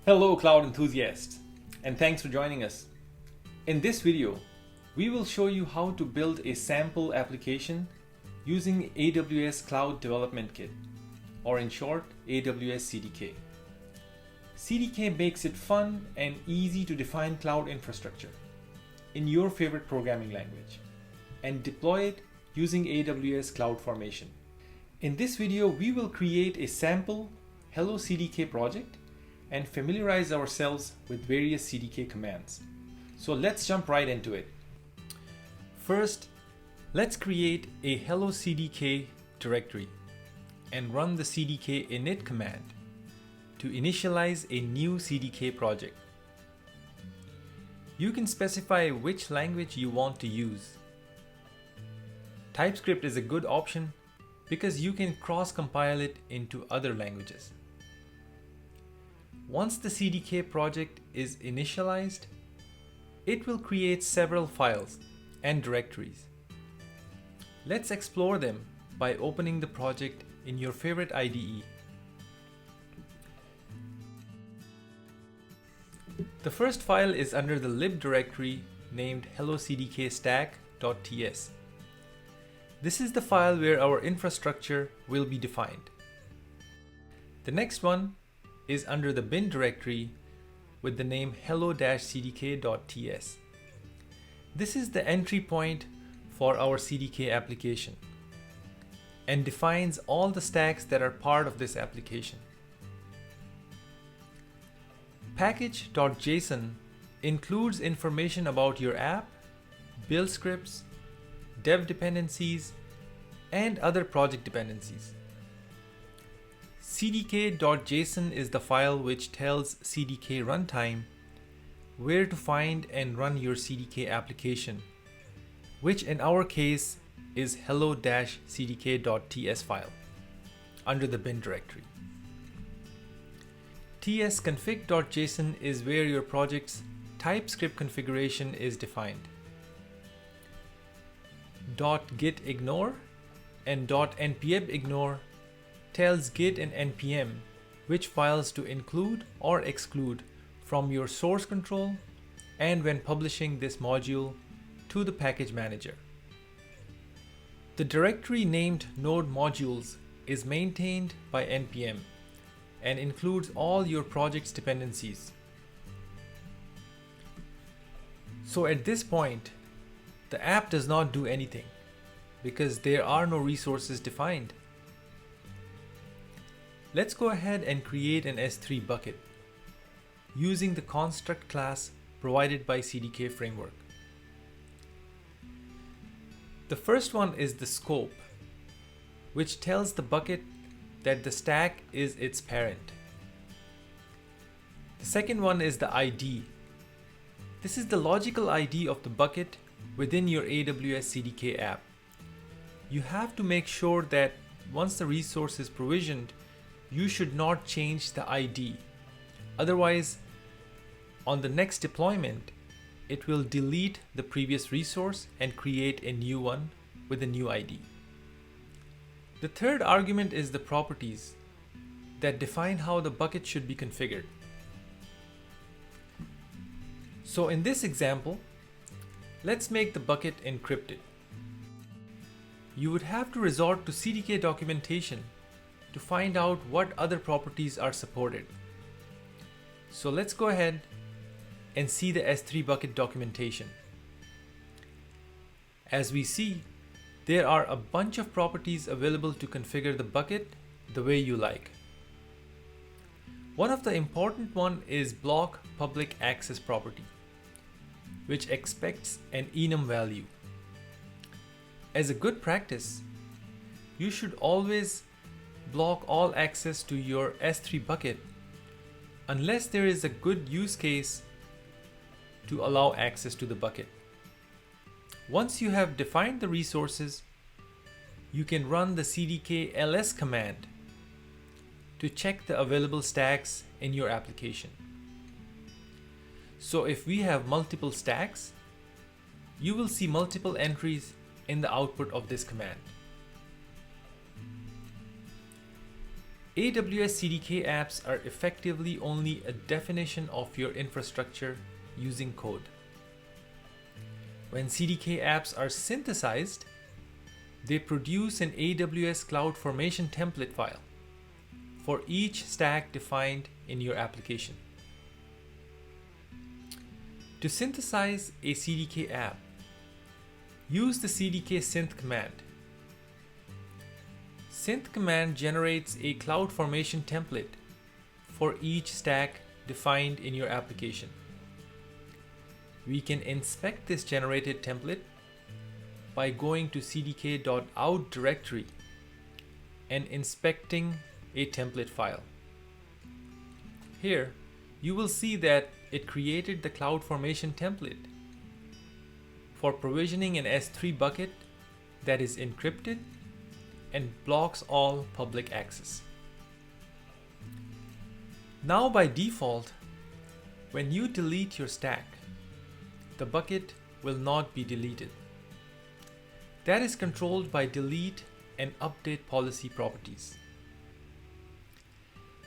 Hello cloud enthusiasts, and thanks for joining us. In this video, we will show you how to build a sample application using AWS Cloud Development Kit, or in short, AWS CDK. CDK makes it fun and easy to define cloud infrastructure in your favorite programming language and deploy it using AWS CloudFormation. In this video, we will create a sample Hello CDK project and familiarize ourselves with various CDK commands. So let's jump right into it. First, let's create a Hello CDK directory and run the CDK init command to initialize a new CDK project. You can specify which language you want to use. TypeScript is a good option because you can cross-compile it into other languages. Once the CDK project is initialized, it will create several files and directories. Let's explore them by opening the project in your favorite IDE. The first file is under the lib directory named hellocdkstack.ts. This is the file where our infrastructure will be defined. The next one is under the bin directory with the name hello-cdk.ts. This is the entry point for our CDK application and defines all the stacks that are part of this application. Package.json includes information about your app, build scripts, dev dependencies, and other project dependencies. CDK.json is the file which tells CDK runtime where to find and run your CDK application, which in our case is hello-cdk.ts file under the bin directory. tsconfig.json is where your project's TypeScript configuration is defined. .gitignore and .npmignore tells Git and npm which files to include or exclude from your source control and when publishing this module to the package manager. The directory named node modules is maintained by npm and includes all your project's dependencies. So at this point, the app does not do anything because there are no resources defined. Let's go ahead and create an S3 bucket using the construct class provided by CDK framework. The first one is the scope, which tells the bucket that the stack is its parent. The second one is the ID. This is the logical ID of the bucket within your AWS CDK app. You have to make sure that once the resource is provisioned, you should not change the ID. Otherwise, on the next deployment, it will delete the previous resource and create a new one with a new ID. The third argument is the properties that define how the bucket should be configured. So in this example, let's make the bucket encrypted. You would have to resort to CDK documentation to find out what other properties are supported. So let's go ahead and see the S3 bucket documentation. As we see, there are a bunch of properties available to configure the bucket the way you like. One of the important one is block public access property, which expects an enum value. As a good practice, you should always block all access to your S3 bucket unless there is a good use case to allow access to the bucket. Once you have defined the resources, you can run the CDK ls command to check the available stacks in your application. So if we have multiple stacks, you will see multiple entries in the output of this command. AWS CDK apps are effectively only a definition of your infrastructure using code. When CDK apps are synthesized, they produce an AWS CloudFormation template file for each stack defined in your application. To synthesize a CDK app, use the CDK SYNTH command. SYNTH command generates a CloudFormation template for each stack defined in your application. We can inspect this generated template by going to cdk.out directory and inspecting a template file. Here, you will see that it created the CloudFormation template for provisioning an S3 bucket that is encrypted and blocks all public access. Now by default, when you delete your stack, the bucket will not be deleted. That is controlled by delete and update policy properties.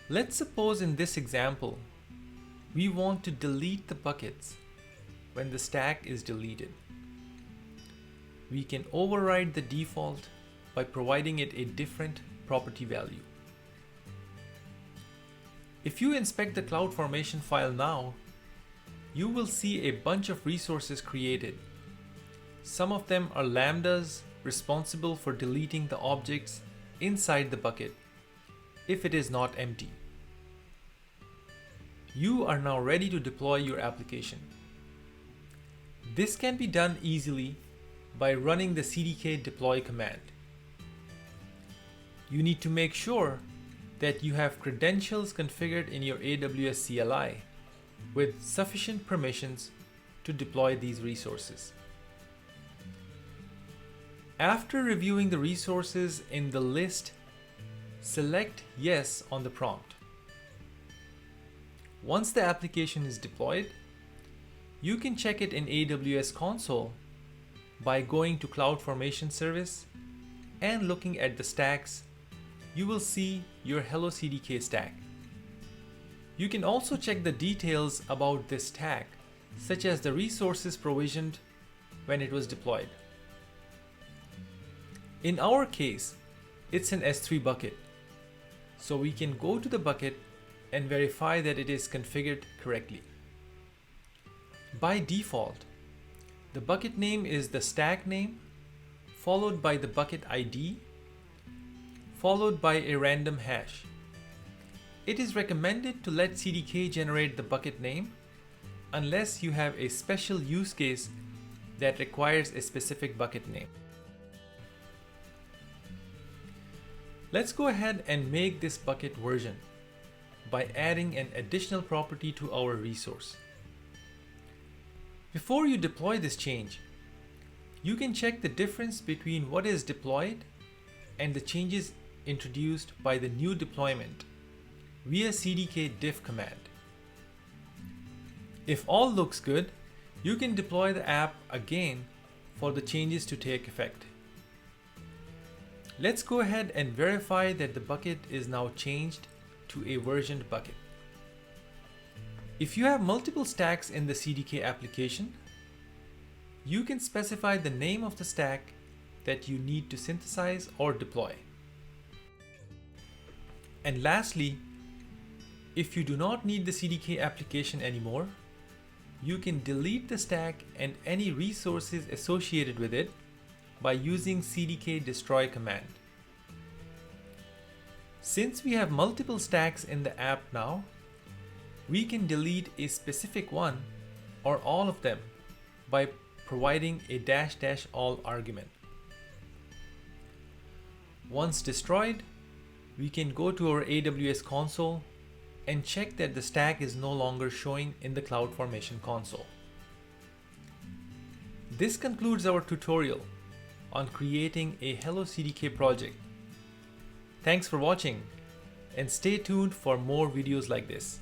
Let's suppose in this example, we want to delete the buckets when the stack is deleted. We can override the default by providing it a different property value. If you inspect the CloudFormation file now, you will see a bunch of resources created. Some of them are lambdas responsible for deleting the objects inside the bucket if it is not empty. You are now ready to deploy your application. This can be done easily by running the CDK deploy command. You need to make sure that you have credentials configured in your AWS CLI with sufficient permissions to deploy these resources. After reviewing the resources in the list, select Yes on the prompt. Once the application is deployed, you can check it in AWS console by going to CloudFormation service and looking at the stacks. You will see your Hello CDK stack. You can also check the details about this stack, such as the resources provisioned when it was deployed. In our case, it's an S3 bucket, so we can go to the bucket and verify that it is configured correctly. By default, the bucket name is the stack name, followed by the bucket ID, followed by a random hash. It is recommended to let CDK generate the bucket name unless you have a special use case that requires a specific bucket name. Let's go ahead and make this bucket version by adding an additional property to our resource. Before you deploy this change, you can check the difference between what is deployed and the changes introduced by the new deployment via CDK DIFF command. If all looks good, you can deploy the app again for the changes to take effect. Let's go ahead and verify that the bucket is now changed to a versioned bucket. If you have multiple stacks in the CDK application, you can specify the name of the stack that you need to synthesize or deploy. And lastly, if you do not need the CDK application anymore, you can delete the stack and any resources associated with it by using CDK destroy command. Since we have multiple stacks in the app now, we can delete a specific one or all of them by providing a --all argument. Once destroyed, we can go to our AWS console and check that the stack is no longer showing in the CloudFormation console. This concludes our tutorial on creating a Hello CDK project. Thanks for watching and stay tuned for more videos like this.